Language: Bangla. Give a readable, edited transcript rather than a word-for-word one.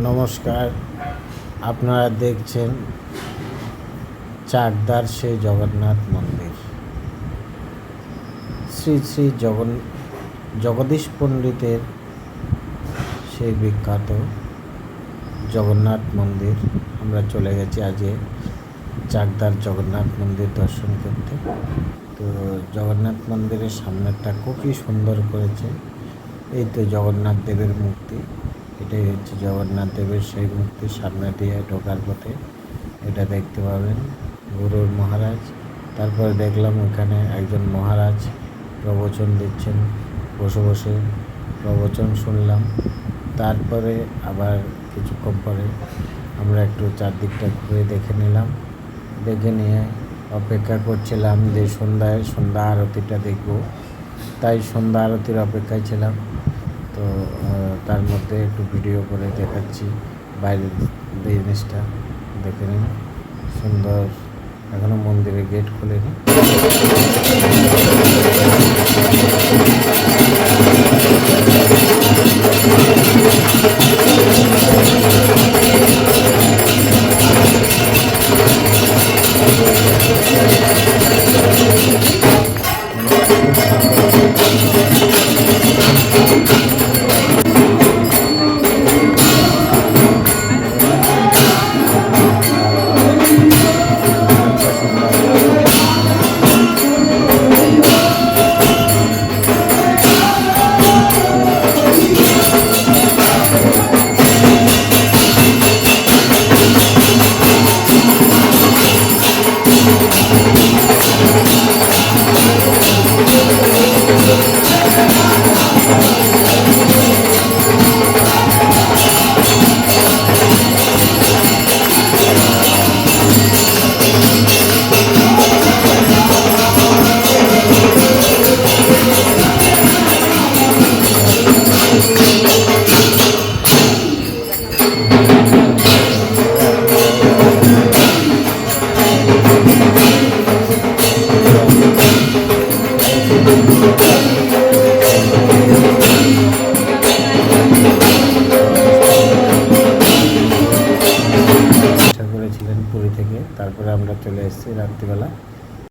নমস্কার, আপনারা দেখছেন চাকদার সেই জগন্নাথ মন্দির। শ্রী শ্রী জগদীশ পণ্ডিতের সেই বিখ্যাত জগন্নাথ মন্দির। আমরা চলে গেছি আজকে চাকদার জগন্নাথ মন্দির দর্শন করতে। তো জগন্নাথ মন্দিরের সামনেরটা খুবই সুন্দর করেছে। এই তো জগন্নাথ দেবের মূর্তি, এটাই হচ্ছে জগন্নাথ দেবের সেই মূর্তি। সামনে দিয়ে ঢোকার পথে এটা দেখতে পাবেন গুরুর মহারাজ। তারপরে দেখলাম ওখানে একজন মহারাজ প্রবচন দিচ্ছেন, বসে বসে প্রবচন শুনলাম। তারপরে আবার কিছুক্ষণ পরে আমরা একটু চারদিকটা ঘুরে দেখে নিলাম। দেখে নিয়ে অপেক্ষা করছিলাম যে সন্ধ্যা আরতিটা দেখব, তাই সন্ধ্যা আরতির অপেক্ষায় ছিলাম। তো তার মধ্যে একটু ভিডিও করে দেখাচ্ছি বাইরের জিনিসটা দেখে নিন। সুন্দর, এখনও মন্দিরের গেট খোলেনি।